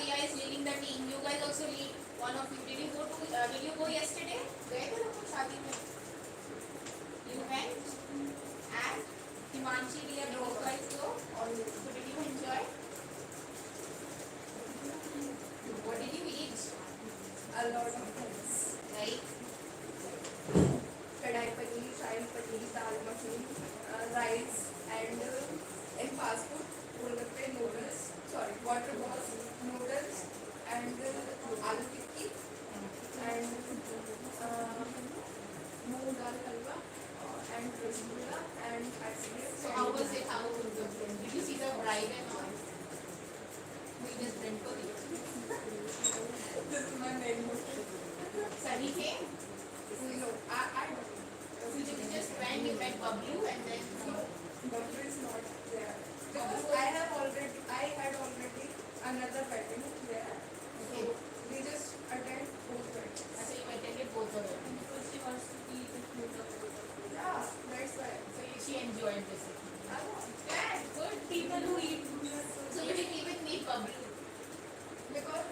Riya is leading the team. You guys also lead. One of you. Did you go yesterday? गए थे लोग शादी में. You went. And Himanshi, Riya, did you guys go? Or so did you enjoy? What did you eat? A lot of things. Like Kadai paneer, shahi paneer, dal makhani, rice, and in fast food, golgappe, noodles, sorry, water balls, noodles, and aloo tikki, and moong dal halwa, and rasgulla, and ice cream. so, how was it? How was it? Did you see the bride and all? We just went for it. This is my main motive. Sunny came. No, I don't. So you just went. You met Bablu and then. Butter is not there because I had already another wedding there. Okay. So we just attend both weddings. So you attended both of them. Because she wants to eat the food of both. Yeah, that's why. So she enjoyed basically. I want. That's good. People who eat. So you didn't even meet Bablu. Because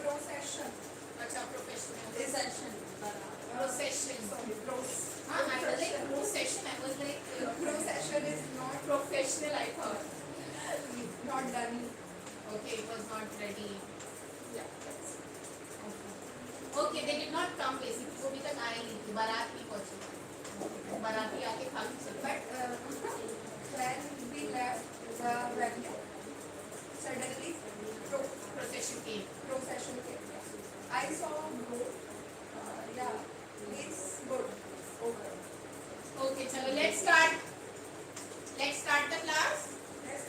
procession. Acha, professional. Procession. Procession. Sorry, I was like procession. I was like procession is not professional. I thought. not done. Okay, it was not ready. Yeah. That's Okay, they did not come basically. वो भी तक आए नहीं थे. बारात नहीं पहुंची. बाराती आके खा भी सकते. But when we left the venue, suddenly Procession came. procession came. I saw goat. Yeah, it's good. Okay. Okay, chalo, let's start. Let's start the class. Yes.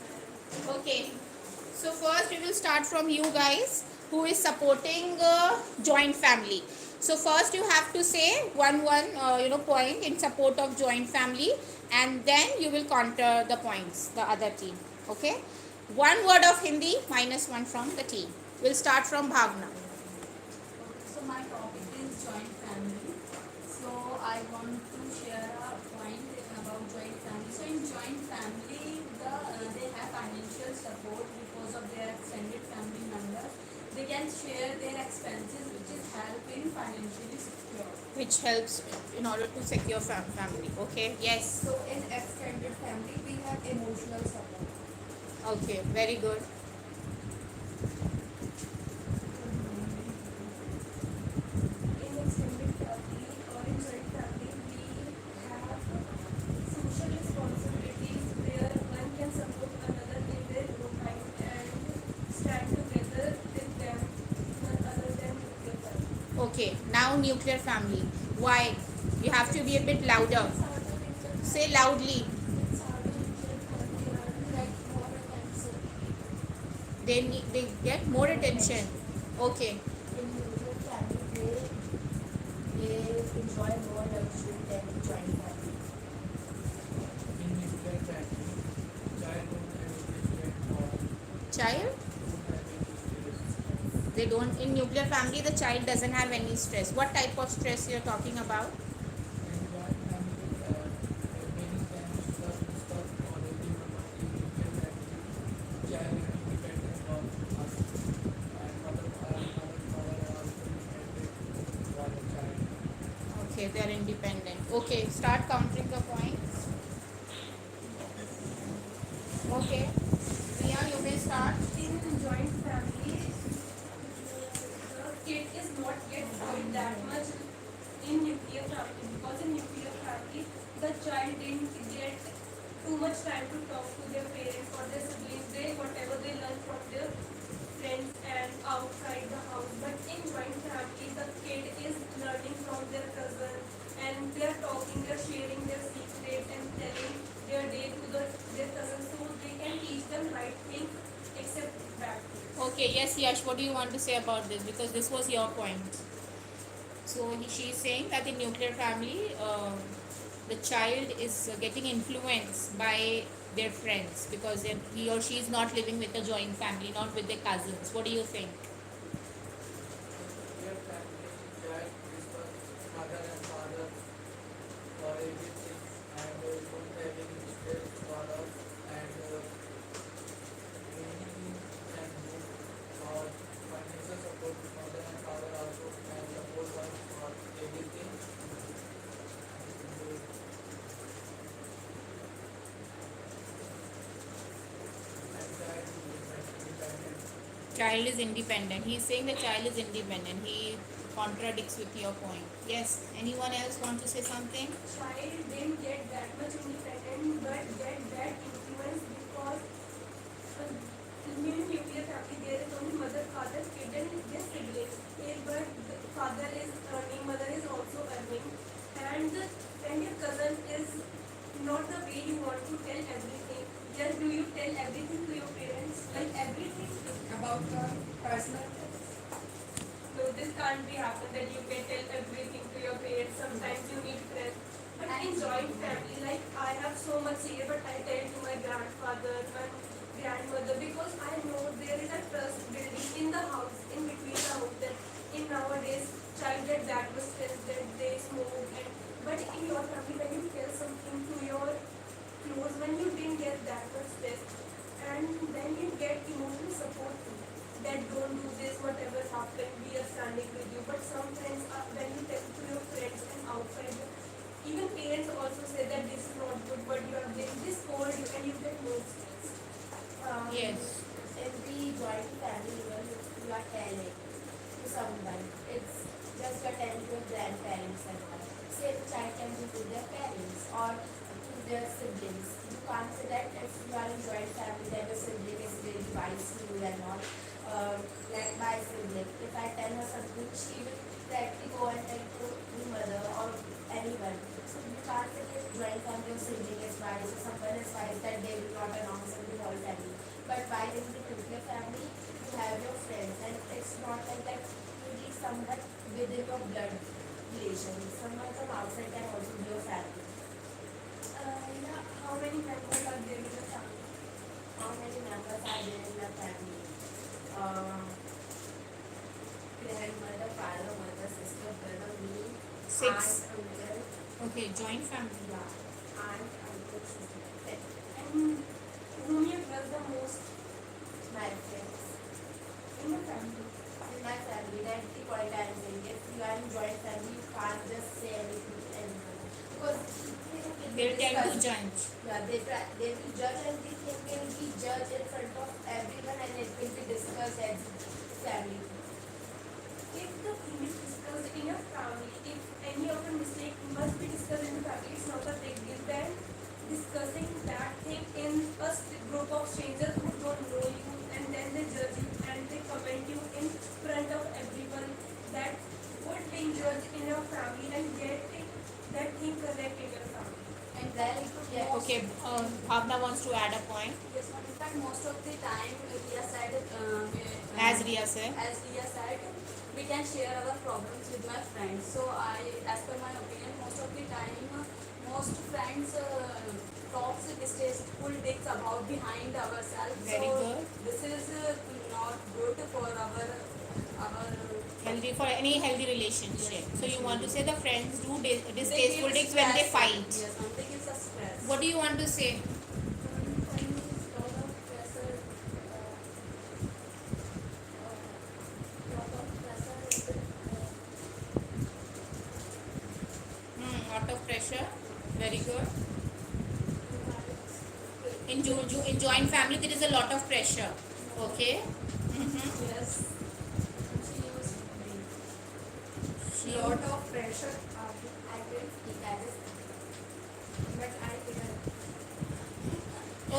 Okay. So first we will start from you guys who is supporting joint family. So first you have to say one point in support of joint family, and then you will counter the points, the other team. Okay. One word of Hindi, -1 from the team. We'll start from Bhavna. So my topic is joint family. So I want to share a point about joint family. So in joint family, they have financial support because of their extended family members. They can share their expenses, which is helping financially secure. Which helps in order to secure family. Okay. Yes. So in extended family, we have emotional support. Okay. Very good. In extended family or in joint family, we have social responsibilities where one can support another in their own life and stand together with them, none other than nuclear family. Okay. Now nuclear family. Why? You have to be a bit louder. Say loudly. It's hard to nuclear family are like more attention. They get more attention. Okay. In nuclear family, they enjoy more luxury than joint family. In nuclear family, child don't have different or Child? don't have any stress. They don't. In nuclear family, the child doesn't have any stress. What type of stress you're talking about? In joint family, many families stuck or living in nuclear family, child is dependent on us, and mother father are also dependent on the child. Okay, they are independent. Okay, start counting the points. Okay. Riya, you may start. In joint family, the kid is not yet growing that much in nuclear family because in nuclear family the child didn't get too much time to talk to their parents or their siblings. Whatever they learn from their friends and outside the house. But in joint family, the kid is learning from their cousin and they are talking, they are sharing their secrets and telling their day to their cousins, so they can teach them right things except bad things. Okay, yes, Yash, what do you want to say about this? Because this was your point. So she is saying that in nuclear family, the child is getting influenced by their friends because he or she is not living with a joint family, not with their cousins. What do you think? Nuclear family, child is the mother and father for everything, and don't have any stress for us, and anything can child is independent. He's saying the child is independent. He contradicts with your point. Yes. Anyone else want to say something? Child didn't get that much independent, but get that influence because in nuclear family there is only mother, father, kid, and their siblings. But the father is earning, mother is also earning, and your cousin is not the way you want to tell everything. Just do you tell everything to your parents? Like everything? About your personal things. No, this can't be happen that you can tell everything to your parents. Sometimes you need friends. But in joint family, like I have so much here, but I tell to my grandfather, my grandmother, because I know there is a trust building in the house, in between the house. That in nowadays, child get that much stress that they smoke, and but in your family, when you tell something to your close, when you didn't get that much stress, and then you get emotional support too. That don't do this, whatever happened, we are standing with you. But some friends, when you tell to your friends and outside, even parents also say that this is not good, but you are doing this scold you and you get more stress. Yes. In the joint family, even if you are telling to someone, it's just you're telling your grandparents and all. Same child can be to their parents or to their siblings. You can't say that if you are in joint family, that your sibling is very wise to you and all. Like my sibling, if I tell her something, she will directly go and tell to the mother or anyone. So you can't say that joint family or sibling is wise or someone is wise that they will not announce in the whole family. But while in the nuclear family, you have your friends, and it's not like that you need someone within your blood relation. Someone from outside can also be your family. Yeah, how many members are there in the family? How many members are there in the family? Grandmother, father, mother, sister, brother, me, 6. aunt, uncle, Okay, joint family. yeah, aunt, uncle, sister, And whom you trust the most my friends. in the family? In my family, that's the point I'm saying. If you are in joint family, you can't just say anything to anyone. Because They'll tend to judge. Yeah, they will judge, and the thing will be judged in front of everyone, and it will be discussed as family. If the thing is discussed in a family, if any of the mistake must be discussed in the family, it's not a big deal. Then discussing that thing in a group of strangers who don't know you, and then they judge you and they comment you in front of everyone, that would being judged in your family and getting that thing correct in your family. And then Yeah. Okay, Bhavna wants to add a point. yes, ma'am. In fact, most of the time, Ria said, As Riya said. as Ria said, we can share our problems with my friends. So as per my opinion, most of the time, most friends talks distasteful things about behind ourselves. Very so good. This is not good for our Healthy for any healthy relationship. So you want to say the friends do distasteful give things when they stress. fight. Yes, ma'am. They give us stress. What do you want to say? Lot of pressure. Very good. In joint family, there is a lot of pressure. Okay. Yes. Lot of pressure. I will speak as but I didn't.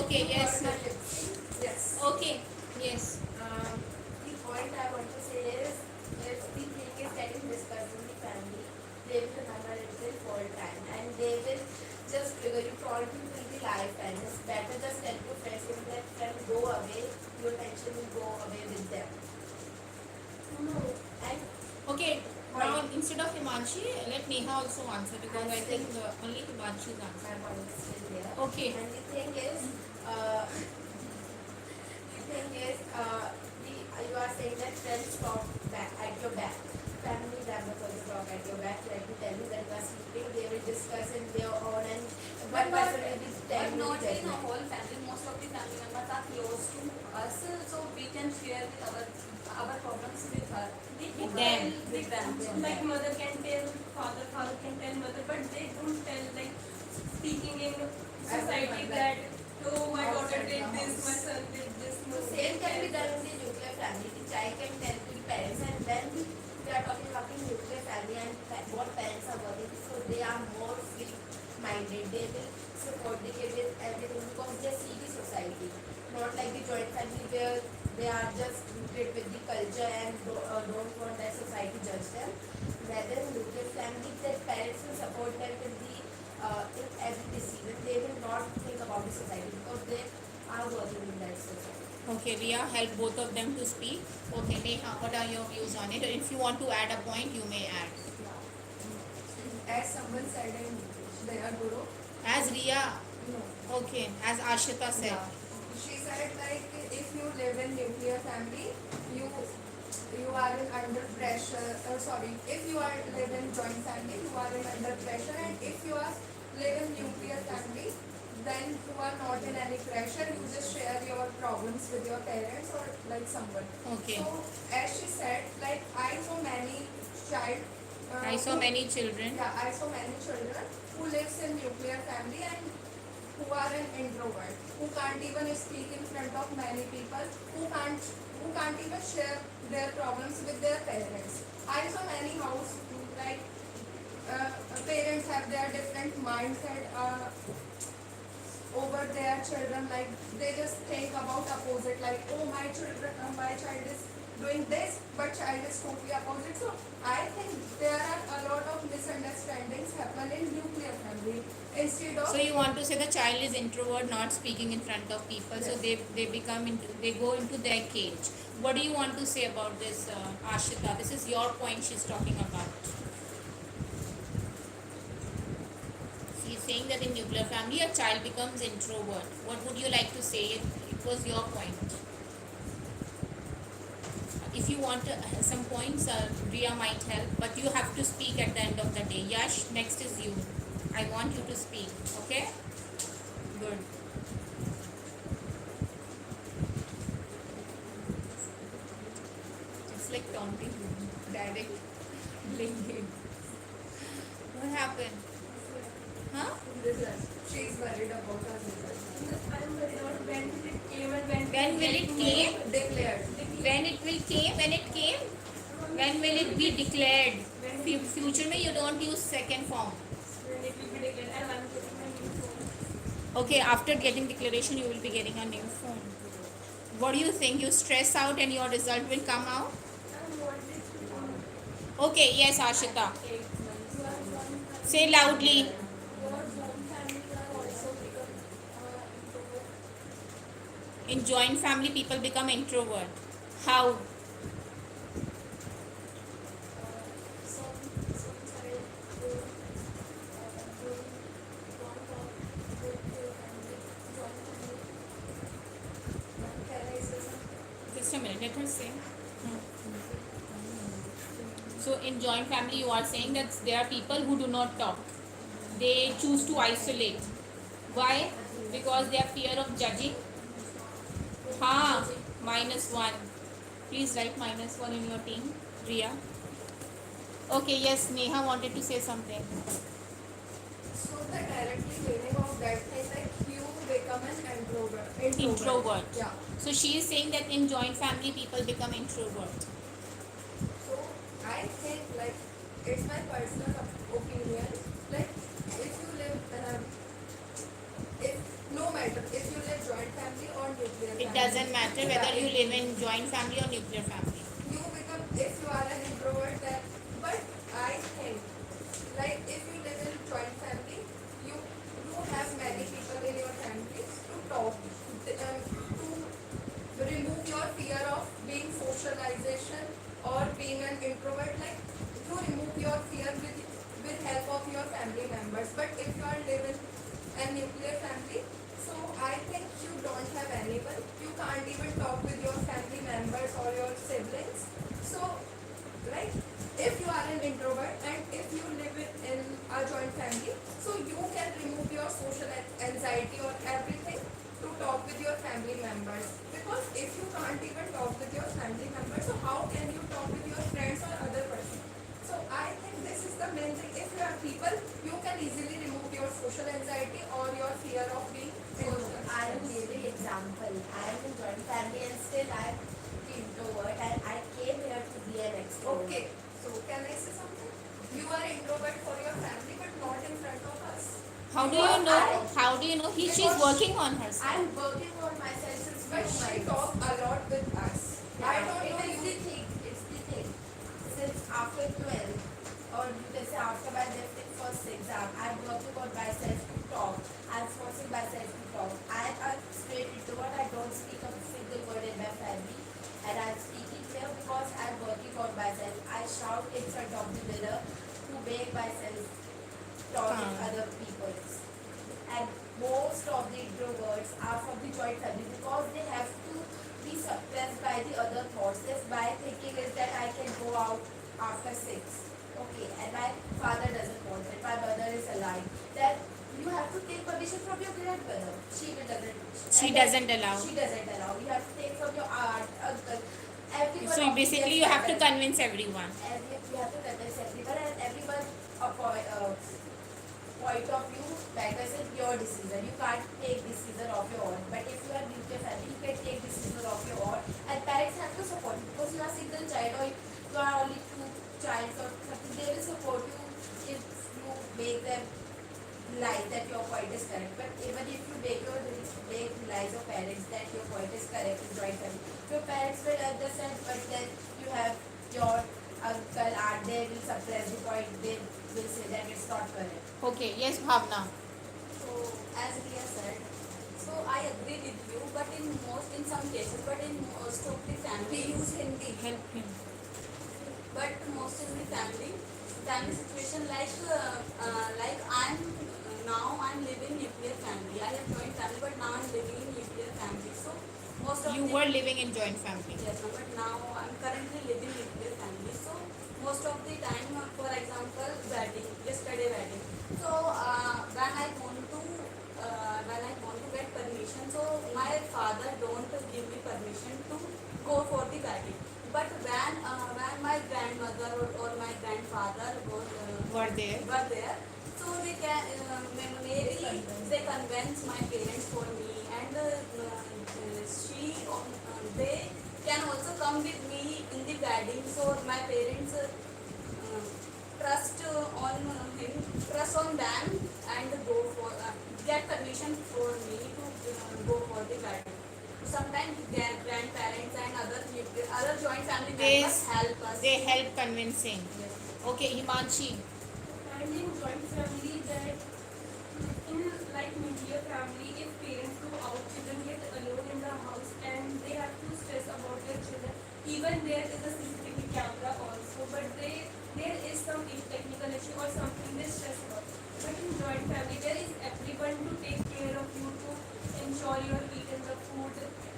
Okay. Yes. Yes. Okay. Yes. The point I want to say is, if the thing is getting discussed in the family, they will remember it till whole time, and they will just trigger you probably till the lifetime. It's better just tell your friends, if that friend go away, your tension will go away with them. No. And Okay. Now instead of Himanshi, let Neha also answer because I think only Himanshi is my answering. point is still there. Okay. And the thing is, you are saying that friends talk back at your back. Family members also talk at your back. Let me tell you that you are sleeping, they will discuss in their own, and one person will be But telling not you in a whole family. Most of the family members are close to us, so we can share with our problems with her. With them. With them. Like mother can tell father, father can tell mother, but they don't tell, like speaking in society that, oh my daughter did this, my son did this. No, So same can be done in the nuclear family. family, the child can tell to the parents, and when we are talking about the nuclear family and what parents are working, so they are more free minded. They will support the kid with everything because they see the society, not like the joint family where they are just rooted with the culture and don't want that society judge them. Rather, in nuclear family, their parents will support them with the in every decision. They will not think about the society because they are working in that society. Okay, Ria, help both of them to speak. Okay, Neha, what are your views on it? Or if you want to add a point, you may add. As someone said in their guru, As Ria, no. okay, as Ashita said. Yeah. She said like if you live in nuclear family, you you are in under pressure. Sorry, if you are live in joint family, you are in under pressure, and if you are live in nuclear family, then you are not in any pressure. You just share your problems with your parents or like someone. Okay. So as she said, like I saw many child. I saw many children. Yeah, I saw many children who lives in nuclear family and who are an introvert, who can't even speak in front of many people, who can't even share their problems with their parents. I saw many house like parents have their different mindset over their children, like they just think about opposite, like oh my child is doing this but child is totally opposite. So I think there are a lot of misunderstandings happen in nuclear family instead of So you want to say the child is introvert, not speaking in front of people. So they become into, they go into their cage. What do you want to say about this, Ashita? This is your point she's talking about. She's saying that in nuclear family a child becomes introvert. What would you like to say? It was your point. If you want some points, Ria might help, but you have to speak at the end of the day. Yash, next is you. I want you to speak, okay? Good. It's like taunting, direct blaming. What happened? Huh? she's worried about her result. I'm worried about when it came and When will it came? Declared. When it will came? When it came? When will it be declared? Future में you don't use second form. when it will be declared, and I'm getting my new phone. Okay, after getting declaration, you will be getting a new phone. What do you think? You stress out and your result will come out? I want it to come. Okay, yes, Ashita. 8 months. You are one family. Say loudly. Your joint family are also become introvert. In joint family, people become introvert. How? Some child don't talk with their family, joint family. Can I say something? Just a minute, let her say. So, in joint family, you are saying that there are people who do not talk. They choose to isolate. Why? Because they have fear of judging. Ha, -1. Please write -1 in your team, Ria. Okay, yes, Neha wanted to say something. So the directly meaning of that thing, like you become an introvert. Introvert. Yeah. So she is saying that in joint family people become introvert. So I think like it's my personal opinion. Like if you live if no matter if you live joint family or nuclear family. It doesn't matter whether you live in joint family or nuclear family. You become if you are an introvert then, but I think like if you live in joint family, you have many people in your family to talk to remove your fear of being socialization or being an introvert, like to remove your fear with help of your family members. But if you are living a nuclear family, so I think you don't have anyone. You can't even talk with your family members or your siblings. So like if you are an introvert and if you live in a joint family, so you can remove your social anxiety or everything to talk with your family members. Because if you can't even talk with your family members, so how can you talk with your friends or other person? So I think this is the main thing. If you are people, you can easily remove your social anxiety or your fear of being So introvert. I am giving example. I am in joint family and still I am introvert. How do you Because know? How do you know she's because working on herself? I'm working on myself since But few she months. talk a lot with us. I Yeah, don't it know is the you. thing. It's the thing. Since after 12, or you can say after my lifting first exam, I'm working on myself to talk. I'm forcing myself to talk. I'm a straight introvert. I don't speak a single word in my family. And I'm speaking here because I'm working on myself. I shout in front of the mirror to make myself talk in Calm. other people's. And most of the introverts are from the joint family because they have to be suppressed by the other thoughts. If my thinking is that I can go out after 6, okay, and my father doesn't want it, my mother is alive, then you have to take permission from your grandmother. She will doesn't. She And then doesn't allow. she doesn't allow. You have to take from your aunt, uncle, everyone So of the basically, guest you have to members. convince everyone. You have to convince everyone, and everyone point of view matters in your decision. You can't take decision of your own. But if you are nuclear family, you can take decision of your own. And parents have to support you because you are single child or you are only two child or something. They will support you if you make them realize that your point is correct. But even if you make realize your parents that your point is correct in joint family, your parents will understand. But then you have your uncle, aunt, they will suppress the point. They will say that it's not correct. Okay, yes, Bhavna. So as Ria said, so I agree with you, but in some cases, but in most of the We family, use Hindi. Help him. but most of the family situation like I'm living nuclear family. I have joint family, but now I'm living in nuclear family. So most of You the were living in joint family. yes, ma'am, but now I'm currently living nuclear family. So most of the time, for example, wedding, yesterday wedding. So when I want to get permission, so my father don't give me permission to go for the wedding. But when my grandmother or my grandfather Were there. were there, so they can maybe they convince my parents for me, and they can also come with me in the wedding. So my parents trust on him, trust on them, and go for get permission for me to go for the wedding. Sometimes grandparents and other joint family They, members help us. they help convincing. Okay, Himanshi. And in joint family, that in like nuclear family, if parents go out, children get alone in the house and they have to stress about their children. Even there is a CCTV camera also, but there is some technical issue or something they stress about. But in joint family, there is everyone to take care of you, to ensure you are eating the food,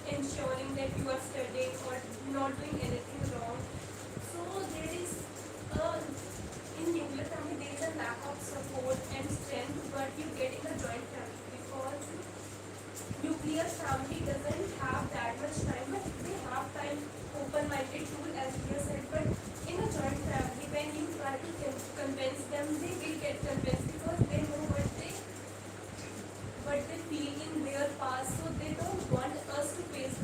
ensuring that you are studying or not doing anything wrong. So there is a in nuclear family there is a lack of support and strength, but you get in a joint family because nuclear family doesn't have that much time, but they have time, open-minded tool as we said. But in a joint family, when you try to convince them, they will get convinced because they know what they feel in their past, so they don't want us to face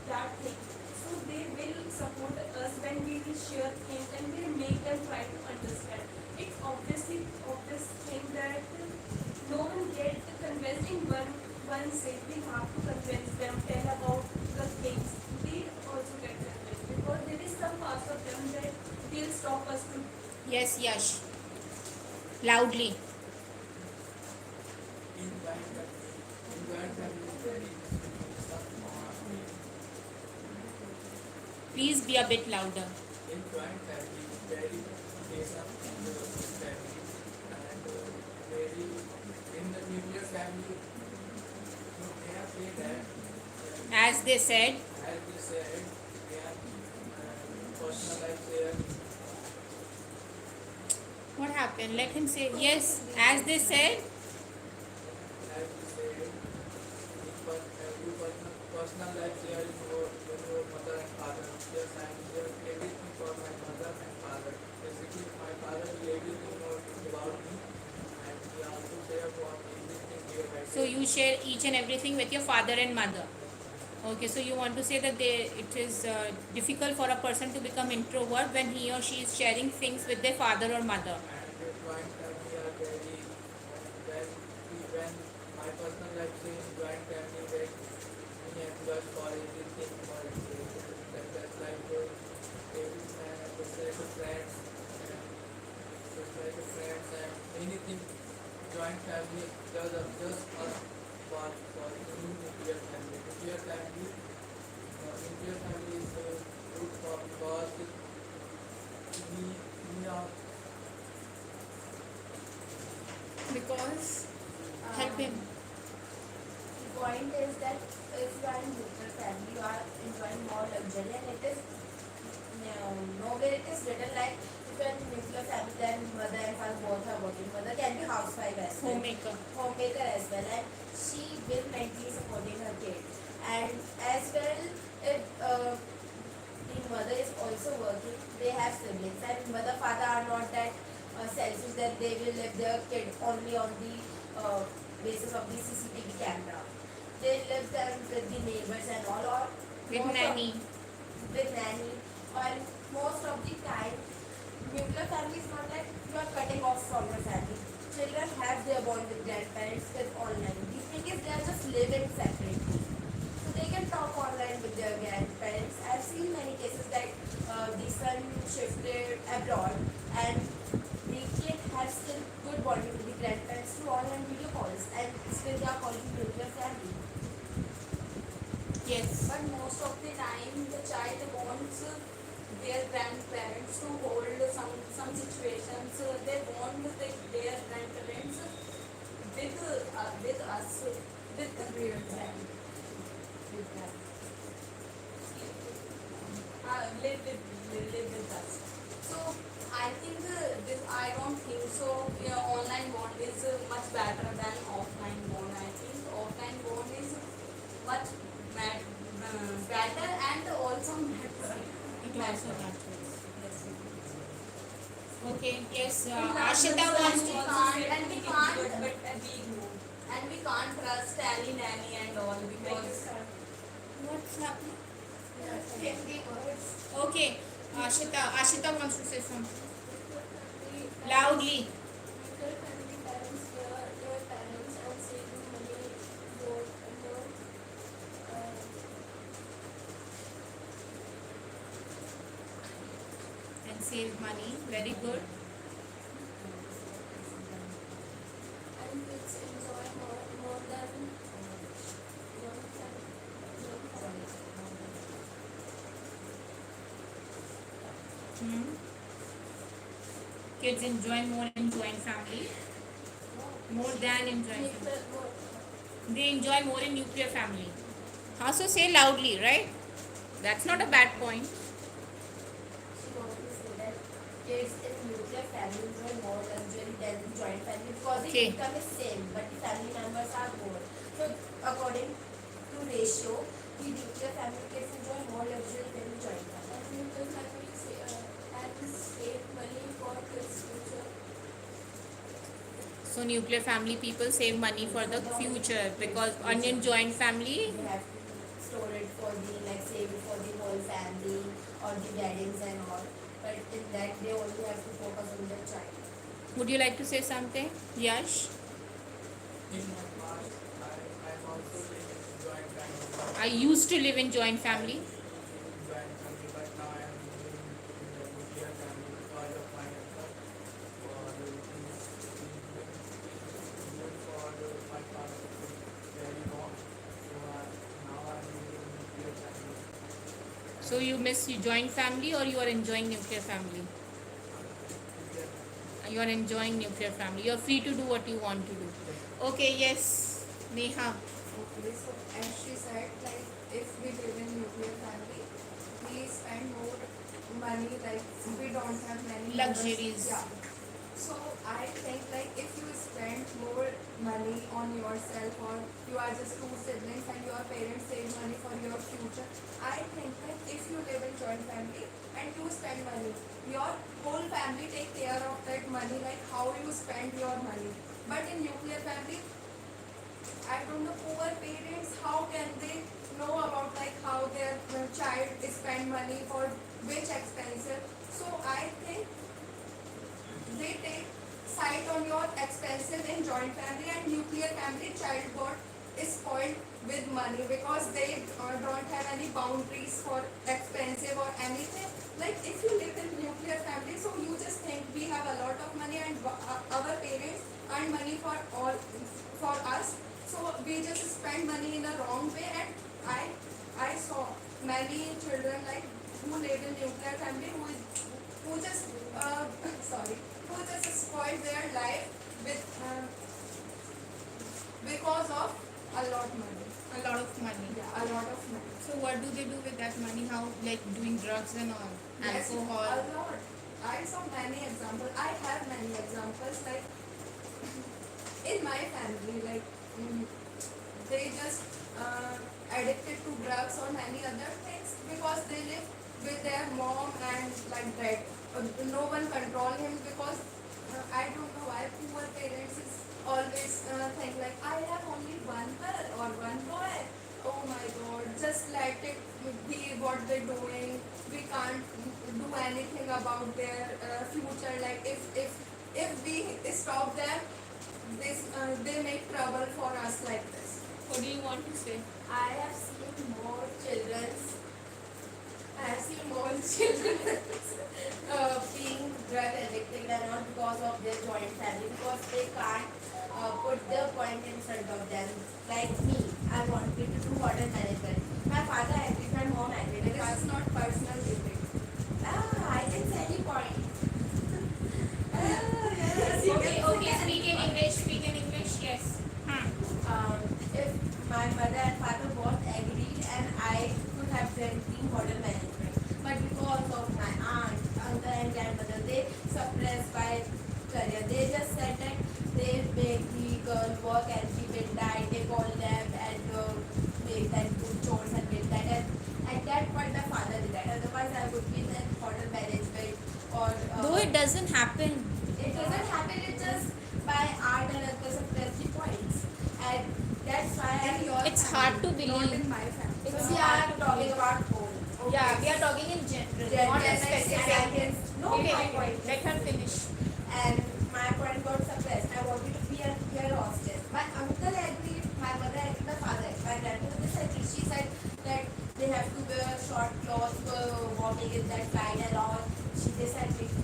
that thing. So they will support us when we will share things and will make them try to understand. It's obviously obvious thing that no one gets convinced in one state. We have to convince them, tell about the things. They also get convinced because there is some parts of them that will stop us to. Yes, Yash. Loudly. In joint family, very stuff on. Please be a bit louder. In joint family, very case of in the family, and very in the nuclear family, they have said that As they said, as they said, they have personalized their what happened? Let him say. Yes, as they said. as they said, you personal life there in your mother and father. Yes, I am there everything for my mother and father. Basically, my father will everything know about me, and he also there for everything here by So you share each and everything with your father and mother. Okay, so you want to say that it is difficult for a person to become introvert when he or she is sharing things with their father or mother. And the joint family are very my personal life is joint family that we enjoy for everything for that's like every just like a friends and just like a friends and anything joint family just us one for nuclear family. Nuclear family is good for because we are Because help him. The point is that if you are in nuclear family, you are enjoying more luxury, and it is nowhere it is written like if you are in nuclear family, then mother and father both are working. Mother can be housewife as well, Homemaker. homemaker as well, and she will mentally supporting her kid. And as well, if the mother is also working, they have siblings, and mother father are not that selfish that they will leave their kid only on the basis of the CCTV camera. They live them with the neighbors and all, or With most nanny. with nanny, or most of the time, nuclear family is not like you are cutting off from your family. Children have their bond with grandparents with online. The thing is, they are just living separately. So they can talk online with their grandparents. I've seen many cases that the son shifted abroad and the kid has still good bonding with the grandparents through online video calls, and still they are calling nuclear family. Yes. But most of the time, the child wants their grandparents to hold some situations. They want their grandparents with us, with the real family. Live with us. So I think I don't think so. Online bond is much better than offline bond. I think offline bond is much better and also matter. It also matters. Yes. Okay. Yes. We Ashita wants to. and we can't, but we ignore. And we can't trust any nanny and all because What's happening? Hindi words. Okay. Ashita wants to say something. Loudly. Nuclear family parents were their parents and saving money more And save money. Very good. and kids enjoy more than young families. Hmm. Kids enjoy more in joint family. More than in joint family. They enjoy more in nuclear family. Also say loudly, right? That's not a bad point. She wants to say that kids in nuclear family enjoy more luxury than in joint family because the Okay. income is same, but the family members are more. So according to ratio, the nuclear family kids enjoy more luxury than the joint family. And nuclear families and save money for kids' future. So nuclear family people save money for the future because in joint family, They have to store it for the like save it for the whole family or the weddings and all. But in that they only have to focus on their child. would you like to say something? Yash? in my past I'm also living in joint family. I used to live in joint family. Joint family, but now I am living in the nuclear family because of my effort for my past very long. So now I'm living in nuclear family. So you miss your joint family or you are enjoying nuclear family? You are enjoying nuclear family. You are free to do what you want to do. Okay, yes. Neha. Okay, so as she said, like if we live in nuclear family, we spend more money, like we don't have many Luxuries. members. Yeah. So I think like if you spend more money on yourself or you are just two siblings and your parents save money for your future, I think like if you live in joint family and you spend money, your whole family take care of that money, like how you spend your money. But in nuclear family, I don't know, poor parents, how can they know about like how their child spend money for which expenses? So I think they take sight on your expenses in joint family, and nuclear family child got is spoiled with money because they don't have any boundaries for expensive or anything. Like if you live in nuclear family, so you just think we have a lot of money and our parents earn money for all for us, so we just spend money in a wrong way. And I saw many children like who live in nuclear family who just sorry, who just spoil their life with because of a lot money. A lot of money. Yeah, a lot of money. So what do they do with that money? How, like doing drugs and all, Yes, alcohol? a lot. I saw many examples. I have many examples. Like in my family, like they just addicted to drugs or many other things because they live with their mom and like that. No one control him because I don't know why poor parents is always think like I have only one girl or one boy. Oh my God, just let it be what they're doing. We can't do anything about their future. Like if we stop them, this they make trouble for us like this. What do you want to say? I have seen more children's I have seen more children being drug addicted and not because of their joint family, because they can't put their point in front of them. Like me, I wanted to do hotel management. My father agreed, my mom agreed. This is not personal debate. I can say any point. Yes, you Okay, can okay, say speak in English, speak in English, yes. if my mother and father both agreed and I could have done team hotel management, but because of my aunt, uncle and grandmother, they suppressed my career. They just said that they make the girl work and she will die. They call them and make that do chores and make that. And at that point, my father did that. Otherwise, I would be in hotel management or. Though it doesn't happen. It doesn't happen, it just by art and other suppress the points. And that's why In your It's family, hard to not believe. in my family. it's we are talking about whole. Yeah, we are talking in general, General, not in like, specific. and I can no Okay, my point. let her finish. And my point got suppressed. I wanted to be a air hostess. My uncle agreed, my mother agreed, my father agreed. My grandmother disagreed. She said that they have to wear short clothes walking in that line and all. She disagreed.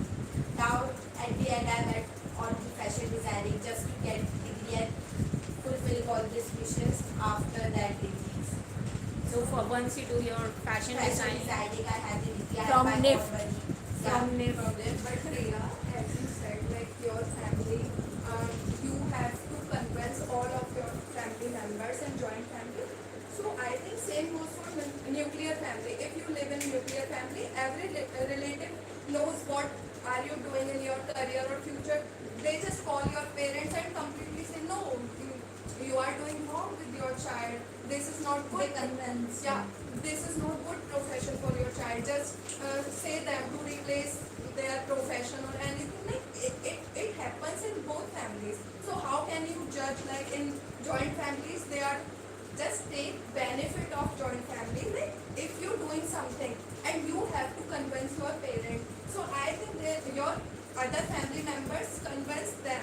Now at the end I went on to fashion designing just to get degree and fulfill all these wishes after that degrees. So for once you do your fashion Fashion design. designing I have the degree. I From have my NIF. own money. From NIF. From them. But Priya, as you said, like your family, you have to convince all of your family members and joint family. So I think same goes for nuclear family. If you live in nuclear family, every relative knows what are you doing in your career or future. They just call your parents and completely say no, you are doing wrong with your child. This is not good. They convince. Yeah, this is not good profession for your child. Just say them to replace their profession or anything. Like it happens in both families. So how can you judge like in joint families they are just take benefit of joint family. Like if you're doing something and you have to convince your parent, so I think that your other family members convince them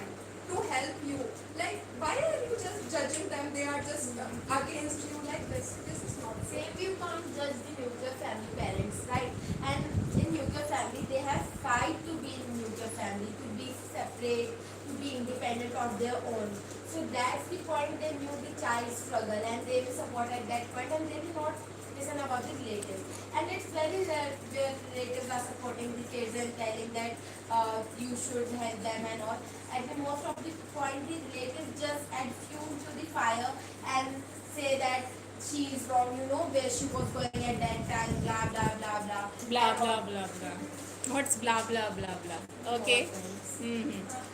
to help you. Like why are you just judging them? They are just against you like this. This is not fair. Same, you can't judge the nuclear family parents, right? And in nuclear family, they have fight to be in nuclear family, to be separate, to be independent of their own. So that's the point they knew the child's struggle and they will support at that point and they will not listen about the relatives. And it's very rare where relatives are supporting the kids and telling that you should help them and all. At the most of the point, the relatives just add fuel to the fire and say that she is wrong, you know, where she was going at that time, blah, blah, blah, blah. Blah blah blah blah. What's blah blah blah blah? Okay.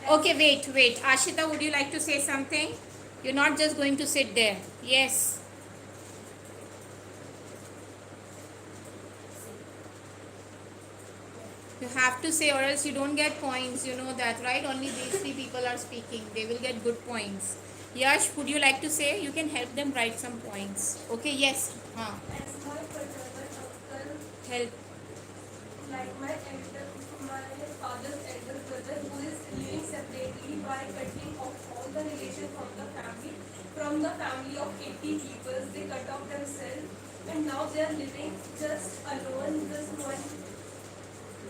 Okay, wait. Ashita, would you like to say something? You're not just going to sit there. Yes. You have to say, or else you don't get points. You know that, right? Only these three people are speaking. They will get good points. Yash, would you like to say? You can help them write some points. Okay, yes. As my paternal uncle Help. like my father's elder brother who is living separately by cutting off all the relation from the family of 80 people. They cut off themselves and now they are living just alone, just one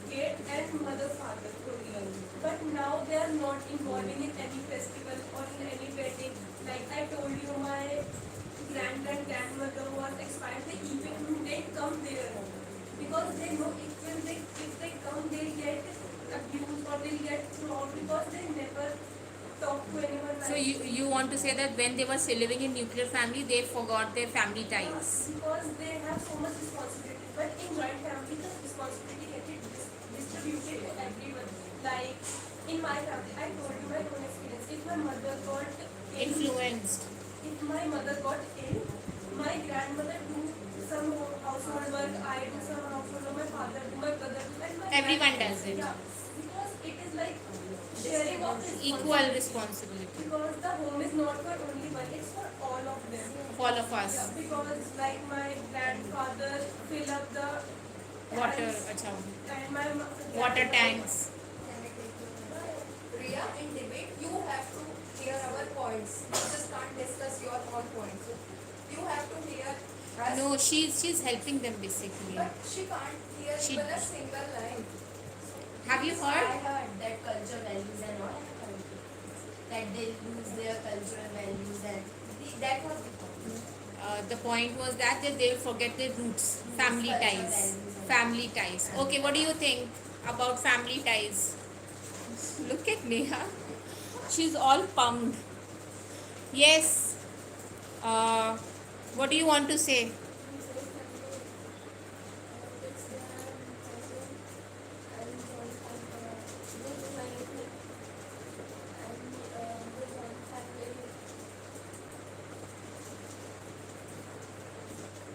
kid and mother father only. But now they are not involving in any festival or in any wedding. Like I told you, my grandmother was expired. They even didn't come there because they know if they come they'll get abused or they'll get thrown out because they never talk to anyone. So Like you want to say that when they were still living in nuclear family, they forgot their family ties. because they have so much responsibility. But in joint family, the responsibility gets distributed to everyone. Like in my family, I told you my own experience. If my mother got ill, Influenced. if my mother got ill, my grandmother do some household work, I do some household work, my father do, my brother do, and my Everyone does it. yeah, because it is like sharing of Equal responsibility because the home is not for only one, it's for all of them. for all of Yeah, us. because like my grandfather fill up the Water, tanks acha, and my water tanks. Riya, in debate, you have to hear our points. You just can't discuss your own points. So you have to hear us. No, she's helping them basically. But she can't hear She- even a single line. Have you I heard? heard that culture values and all. That they lose their cultural values and that was the point. The point was that they will forget their roots, family ties. Family ties. Okay, what do you think about family ties? Look at Neha. She's all pumped. Yes. What do you want to say?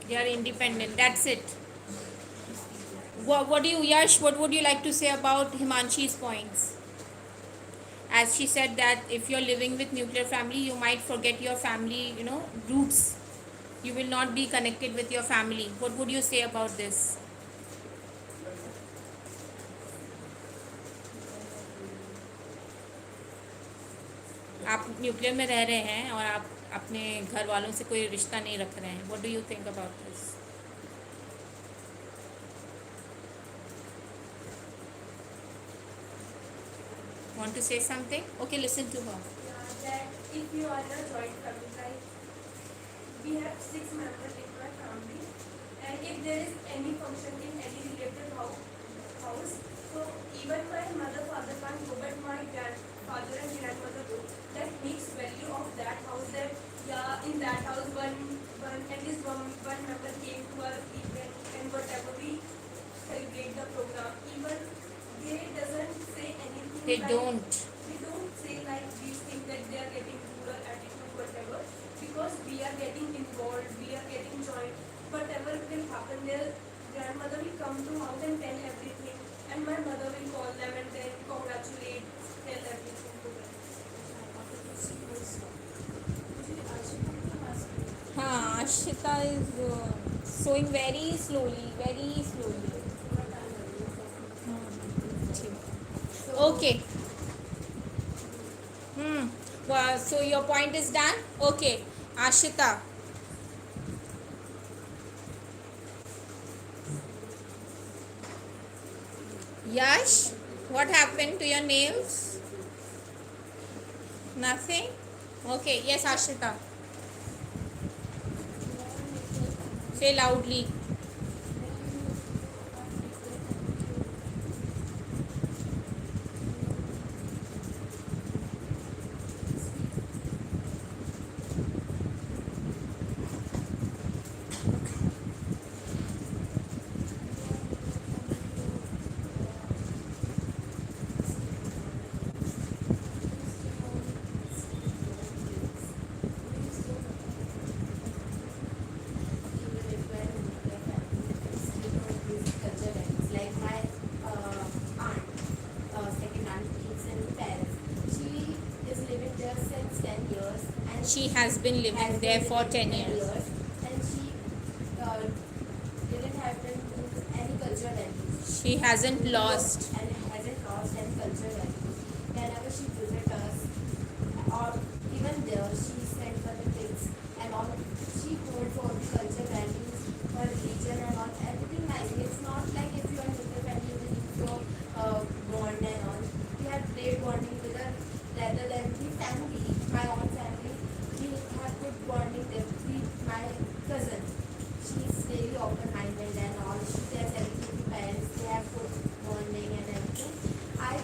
They are independent. That's it. What do you, Yash? What would you like to say about Himanshi's points? As she said that if you're living with nuclear family, you might forget your family, roots. You will not be connected with your family. What would you say about this? आप nuclear में रह रहे हैं और आप अपने घर वालों से कोई रिश्ता नहीं रख रहे हैं. What do you think about this? Want to say something? Okay, listen to her. Yeah, that if you are in a joint family, like we have 6 members in my family, and if there is any function in any relative house, so even my mother, father can't go, but my grandfather and grandmother do. That makes value of that house. That yeah, in that house, at least one member came to our event, and whatever we celebrate the program, even they doesn't say anything. They like, don't. They don't say like these things that they are getting rural attitude, whatever, because we are getting involved, we are getting joined. Whatever will happen, their grandmother will come to house and tell everything, and my mother will call them and then congratulate, tell everything to them. Ashita is sewing very slowly, very slowly. Okay. Well, so your point is done? Okay. Ashita. Yash, what happened to your nails? Nothing? Okay, yes, Ashita. Say loudly. She has been living there for 10 years. And she didn't have any cultural values. She hasn't lost. and hasn't lost any cultural values. Whenever she visits us, or even there, she sends for the kids and all. She holds all the cultural values, her religion and all, everything nicely. It's not like if you are nuclear family, you will use your bond and all. We have great bonding with her rather than the family. My own family, we have good bonding there. My cousin, she's really open-minded and all. She says everything to parents. They have good bonding and everything. I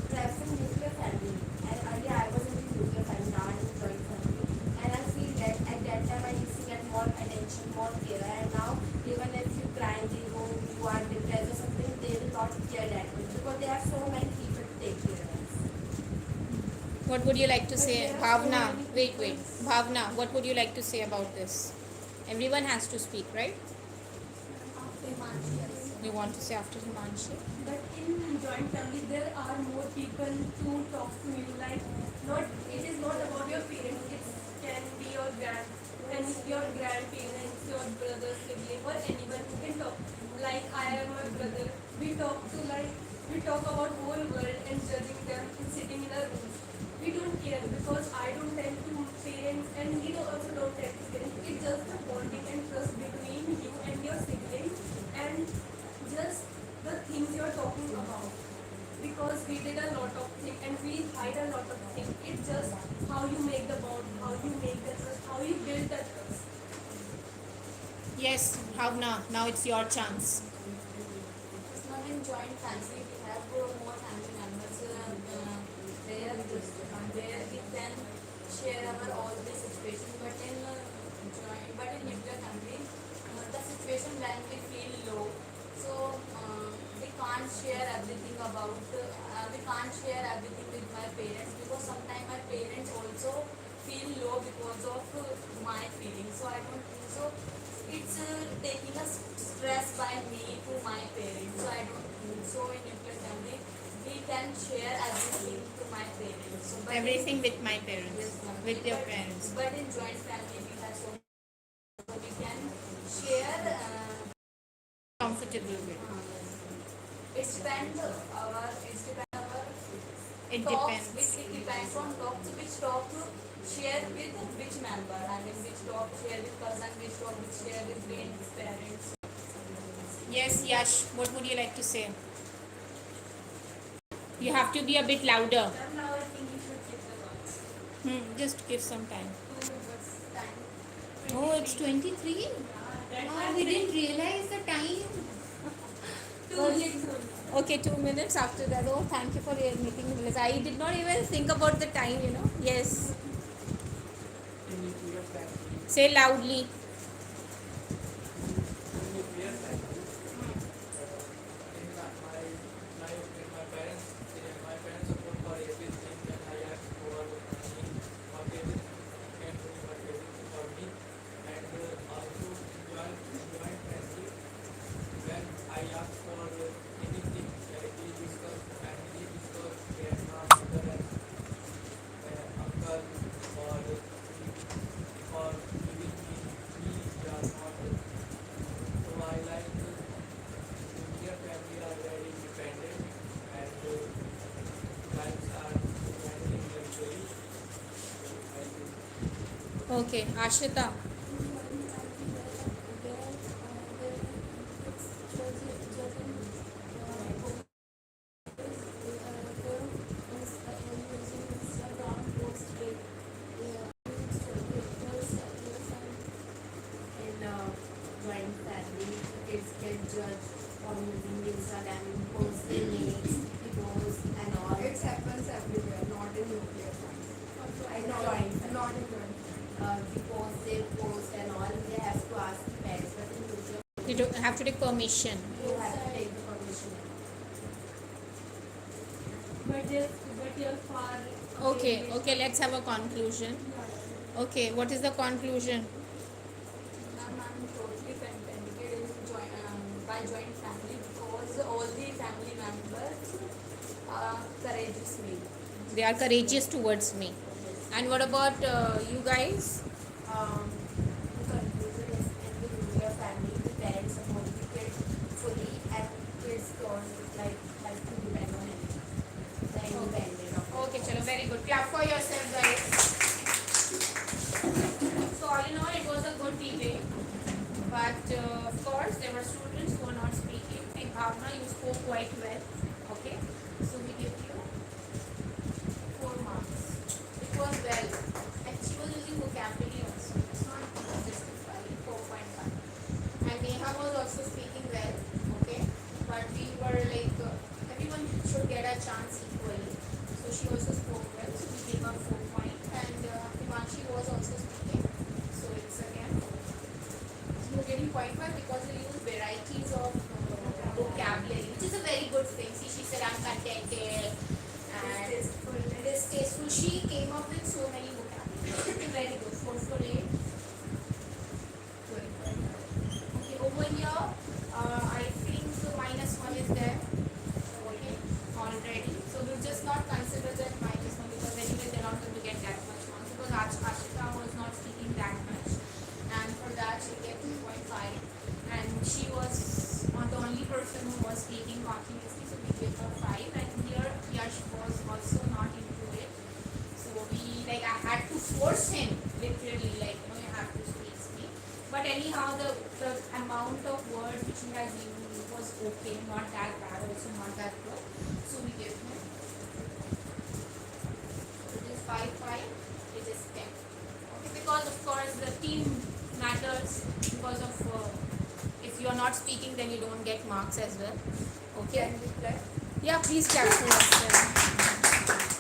prefer nuclear family, and earlier I was in the nuclear family, now I'm in joint family, and I feel that at that time I used to get more attention, more care, and now even if you cry in the room, you are depressed or something, they will not care that much because they have so many people to take care of us. What would you like to But say? there are so Bhavna, many wait. people- Bhavna, what would you like to say about this? Everyone has to speak, right? You want to say after Himanshi? But in joint family, there are more people to talk to you. Like, not it is not about your parents. It can be your your grandparents, your brother, sibling, or anyone who can talk. Like I am my brother. We talk about whole world and judging them and sitting in our rooms. We don't care because I don't tell to parents and he also don't tell to parents. It's just the bonding and trust between you and your sibling and just the things you're talking about. Because we did a lot of things and we hide a lot of things. It's just how you make the bond, how you make the trust, how you build the trust. Yes, Bhavna, now it's your chance. Now in joint family, we have more family members where we can share our all the situation. But in nuclear family, the situation when we feel low, so we can't share everything we can't share everything with my parents because sometimes my parents also feel low because of my feelings. So I don't think so. It's taking a stress by me to my parents. So I don't think so. In nuclear family, we can share everything to my parents. So, Everything with my parents, Yes, ma'am. with your parents. But in joint family, we have so we can share. Comfortable with. It depends our It talks. depends. It depends on talks. Which talk to share with which member. I mean, which talk share with cousin, which talk share with parents. Yes, Yash, what would you like to say? You have to be a bit louder. And now I think you should give the marks. Just give some time. 2 minutes time. Oh, it's 23? Ah, we didn't realize the time. 2 minutes only. Okay, 2 minutes after that. Oh, thank you for making me realize. I did not even think about the time, Yes. In nuclear family, Say loudly. in nuclear family, in my parents, my parents support for everything when I ask for money, marketing, and marketing for me, and also joint family. When I ask for anything, we discuss family, discuss grandma, mother, and uncle, or giving me are not. So I like nuclear family are very independent and lives are handling luxury. I think. Okay, Ashita. In joint family, kids get judged on using Instagram, post their names, post and all. It happens everywhere, not in nuclear family. I know joint family. Not in joint family. The post, they post and all, they have to ask the parents, but in nuclear, You don't have to take permission. you have to take the permission. But you're far. Okay, let's have a conclusion. Okay, what is the conclusion? I'm totally contented by joint family because all the family members are courageous me. They are courageous towards me. And what about you guys? The conclusion is in the nuclear family, the parents support the kids fully and kids don't like to depend on anyone. The independent of Okay, chalo, very good. Clap for yourself, guys. So all in all, it was a good debate. But of course, there were students who were not speaking. Like Bhavna, you spoke quite well. Okay, so we give you 4 marks. It was well, and she was using vocabulary also. It's not just 4.5. And Neha was also speaking well. Okay, but we were like everyone should get a chance equally. So she also spoke well. So we gave her 4 points. And Himanshi was also speaking. So it's again 4. You're getting 0.5 because you use varieties of vocabulary, which is a very good thing. See, she said I'm contented and distasteful. She came up with so many vocabulary. Very good. 4 for 8. Good. Okay, over here, I think -1 is there. Okay, already. So we'll just not consider that -1 because anyway they're not going to get that much marks because Ashita was not speaking that much. And for that she get 2.5, and she was the only person who was speaking continuously, so we gave her 5. And here Yash was also not into it, so I had to force him literally, you have to speak. But anyhow, the amount of words which he has used was okay, not that bad, also not that good, so we gave him. It is 5, it is 10. Okay, because of course the team matters, because of if you are not speaking then you don't get marks as well. Okay, Can we clap? yeah, please clap for yourself.